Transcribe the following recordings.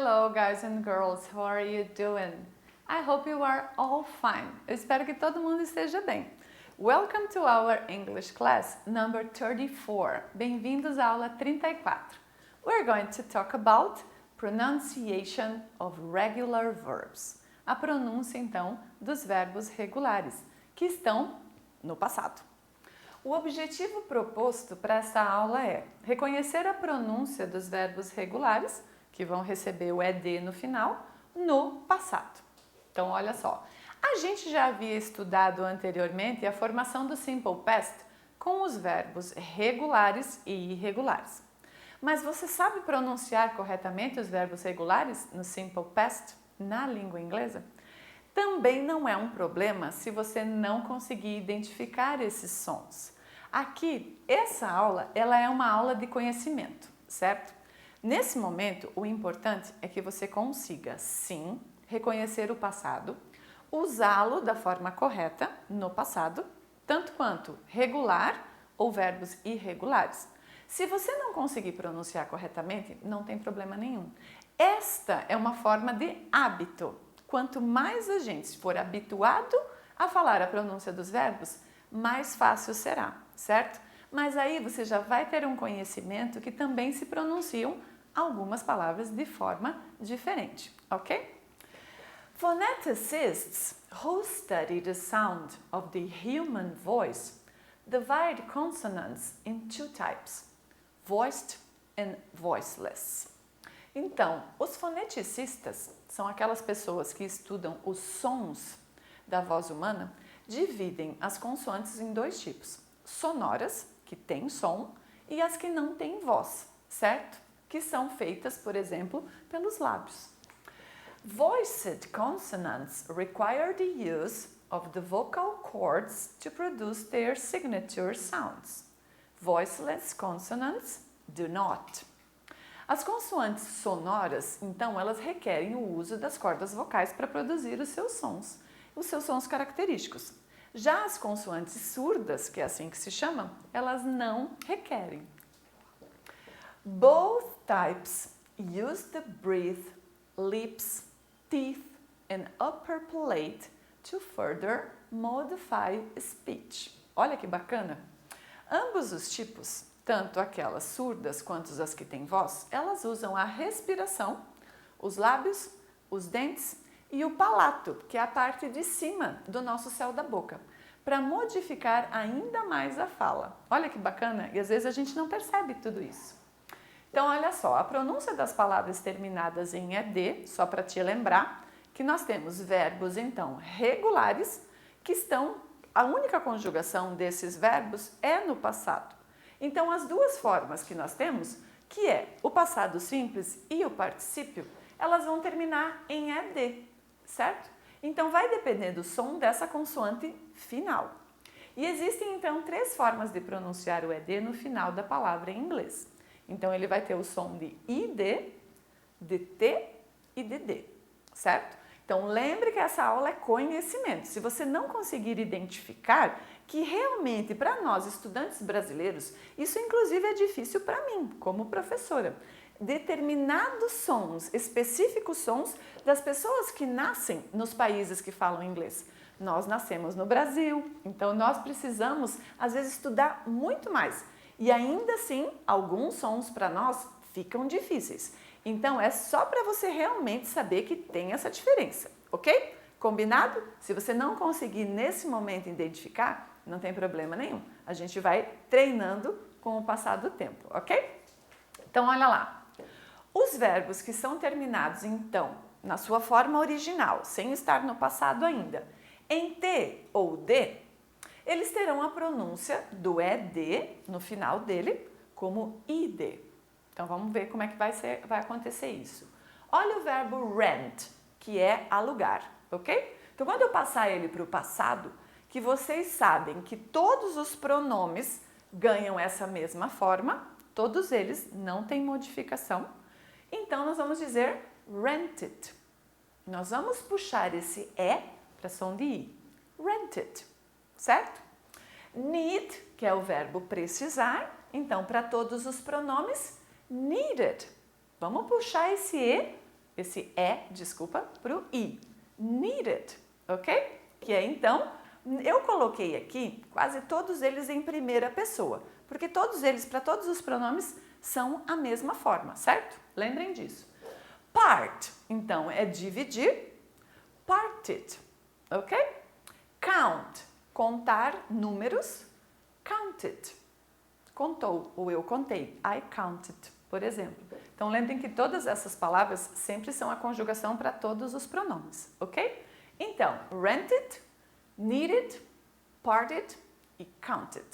Hello guys and girls, how are you doing? I hope you are all fine. Eu espero que todo mundo esteja bem. Welcome to our English class number 34. Bem-vindos à aula 34. We're going to talk about pronunciation of regular verbs. A pronúncia, então, dos verbos regulares, que estão no passado. O objetivo proposto para essa aula é reconhecer a pronúncia dos verbos regulares, que vão receber o ED no final, no passado. Então, olha só. A gente já havia estudado anteriormente a formação do Simple Past com os verbos regulares e irregulares. Mas você sabe pronunciar corretamente os verbos regulares no Simple Past na língua inglesa? Também não é um problema se você não conseguir identificar esses sons. Aqui, essa aula, ela é uma aula de conhecimento, certo? Nesse momento, o importante é que você consiga, sim, reconhecer o passado, usá-lo da forma correta no passado, tanto quanto regular ou verbos irregulares. Se você não conseguir pronunciar corretamente, não tem problema nenhum. Esta é uma forma de hábito. Quanto mais a gente for habituado a falar a pronúncia dos verbos, mais fácil será, certo? Mas aí você já vai ter um conhecimento que também se pronunciam algumas palavras de forma diferente, ok? Phoneticists who study the sound of the human voice divide consonants in two types, voiced and voiceless. Então, os foneticistas são aquelas pessoas que estudam os sons da voz humana, dividem as consoantes em dois tipos, sonoras, que têm som, e as que não têm voz, certo? Que são feitas, por exemplo, pelos lábios. Voiced consonants require the use of the vocal cords to produce their signature sounds. Voiceless consonants do not. As consoantes sonoras, então, elas requerem o uso das cordas vocais para produzir os seus sons característicos. Já as consoantes surdas, que é assim que se chamam, elas não requerem. Both types use the breath, lips, teeth and upper plate to further modify speech. Olha que bacana! Ambos os tipos, tanto aquelas surdas quanto as que têm voz, elas usam a respiração, os lábios, os dentes e o palato, que é a parte de cima do nosso céu da boca, para modificar ainda mais a fala. Olha que bacana! E às vezes a gente não percebe tudo isso. Então, olha só, a pronúncia das palavras terminadas em ED, só para te lembrar, que nós temos verbos, então, regulares, que estão, a única conjugação desses verbos é no passado. Então, as duas formas que nós temos, que é o passado simples e o particípio, elas vão terminar em ED, certo? Então, vai depender do som dessa consoante final. E existem, então, três formas de pronunciar o ED no final da palavra em inglês. Então, ele vai ter o som de ID, de T e de D, certo? Então, lembre que essa aula é conhecimento. Se você não conseguir identificar, que realmente para nós, estudantes brasileiros, isso inclusive é difícil para mim, como professora. Determinados sons, específicos sons das pessoas que nascem nos países que falam inglês. Nós nascemos no Brasil, então nós precisamos, às vezes, estudar muito mais. E ainda assim, alguns sons para nós ficam difíceis. Então, é só para você realmente saber que tem essa diferença, ok? Combinado? Se você não conseguir nesse momento identificar, não tem problema nenhum. A gente vai treinando com o passar do tempo, ok? Então, olha lá. Os verbos que são terminados, então, na sua forma original, sem estar no passado ainda, em T ou D, eles terão a pronúncia do ED no final dele como ID. Então, vamos ver como é que vai acontecer isso. Olha o verbo rent, que é alugar, ok? Então, quando eu passar ele para o passado, que vocês sabem que todos os pronomes ganham essa mesma forma, todos eles não têm modificação, então nós vamos dizer rented. Nós vamos puxar esse E para som de I. Rented, certo? Need, que é o verbo precisar, então para todos os pronomes, needed. Vamos puxar esse E esse desculpa, para o I. Needed, ok? Que é então, eu coloquei aqui quase todos eles em primeira pessoa, porque todos eles, para todos os pronomes, são a mesma forma, certo? Lembrem disso. Part, então, é dividir, parted, ok? Count, contar números, counted, contou, ou eu contei, I counted, por exemplo. Então, lembrem que todas essas palavras sempre são a conjugação para todos os pronomes, ok? Então, rented, needed, parted e counted.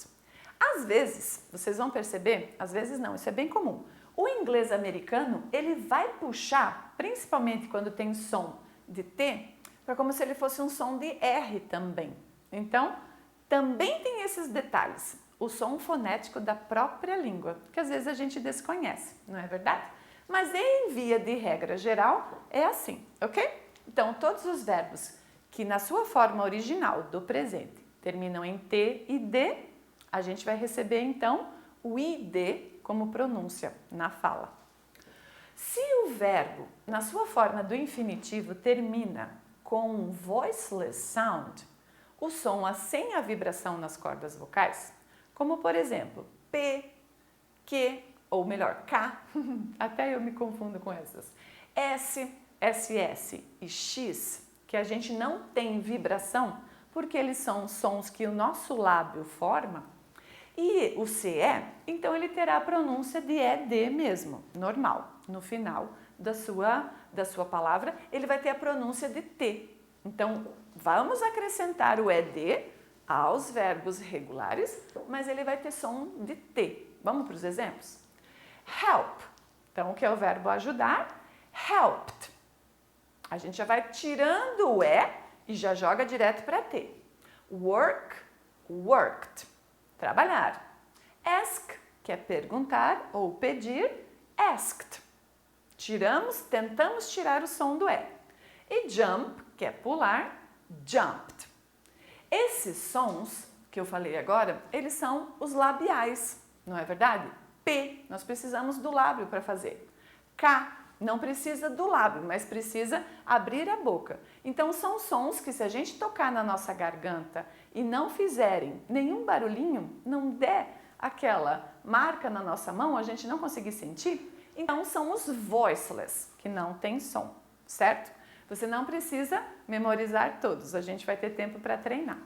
Às vezes, vocês vão perceber, às vezes não, isso é bem comum. O inglês americano, ele vai puxar, principalmente quando tem som de T, para como se ele fosse um som de R também. Então, também tem esses detalhes. O som fonético da própria língua, que às vezes a gente desconhece, não é verdade? Mas em via de regra geral, é assim, ok? Então, todos os verbos que na sua forma original do presente terminam em T e D, a gente vai receber então o ID como pronúncia na fala. Se o verbo, na sua forma do infinitivo, termina com um voiceless sound, o som sem a vibração nas cordas vocais, como por exemplo, P, Q, ou melhor, K, até eu me confundo com essas, S, SS e X, que a gente não tem vibração, porque eles são sons que o nosso lábio forma, e o CE, então ele terá a pronúncia de ED mesmo, normal. No final da sua palavra, ele vai ter a pronúncia de T. Então, vamos acrescentar o ED aos verbos regulares, mas ele vai ter som de T. Vamos para os exemplos? Help. Então, o que é o verbo ajudar? Helped. A gente já vai tirando o e já joga direto para T. Work, worked. Trabalhar. Ask, que é perguntar ou pedir, asked. Tentamos tirar o som do E jump, que é pular, jumped. Esses sons que eu falei agora, eles são os labiais, não é verdade? P, nós precisamos do lábio para fazer. K, não precisa do lábio, mas precisa abrir a boca. Então, são sons que se a gente tocar na nossa garganta e não fizerem nenhum barulhinho, não der aquela marca na nossa mão, a gente não conseguir sentir, então são os voiceless, que não tem som, certo? Você não precisa memorizar todos, a gente vai ter tempo para treinar.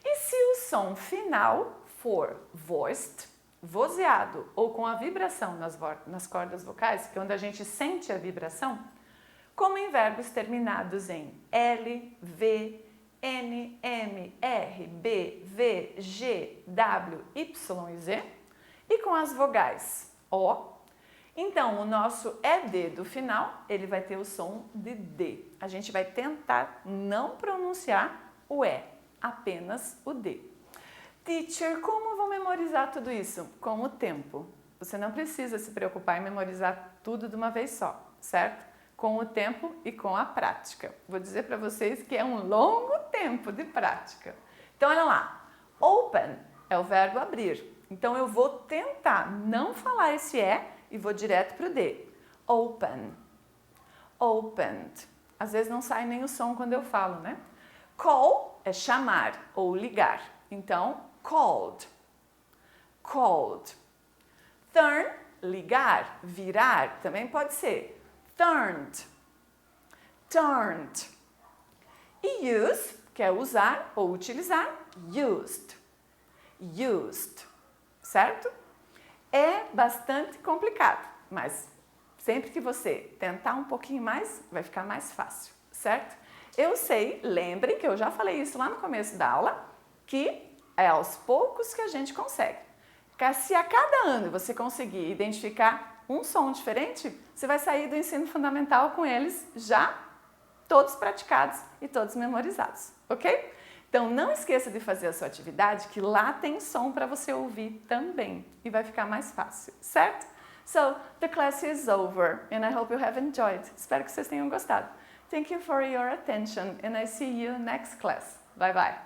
E se o som final for voiced, vozeado ou com a vibração nas cordas vocais, que é onde a gente sente a vibração, como em verbos terminados em L, V, N, M, R, B, V, G, W, Y e Z, e com as vogais O. Então, o nosso ED do final, ele vai ter o som de D. A gente vai tentar não pronunciar o E, apenas o D. Teacher, como vou memorizar tudo isso? Com o tempo. Você não precisa se preocupar em memorizar tudo de uma vez só, certo? Com o tempo e com a prática. Vou dizer para vocês que é um longo tempo de prática. Então, olha lá. Open é o verbo abrir. Então, eu vou tentar não falar esse E e vou direto para o D. Open. Opened. Às vezes não sai nem o som quando eu falo, né? Call é chamar ou ligar. Então, called. Called. Turn, ligar, virar, também pode ser. Turned. Turned. E use, que é usar ou utilizar, used. Used. Certo? É bastante complicado, mas sempre que você tentar um pouquinho mais, vai ficar mais fácil, certo? Eu sei, lembrem que eu já falei isso lá no começo da aula, que é aos poucos que a gente consegue. Se a cada ano você conseguir identificar um som diferente, você vai sair do ensino fundamental com eles já todos praticados e todos memorizados, ok? Então, não esqueça de fazer a sua atividade, que lá tem som para você ouvir também e vai ficar mais fácil, certo? So, the class is over and I hope you have enjoyed. Espero que vocês tenham gostado. Thank you for your attention and I see you next class. Bye bye.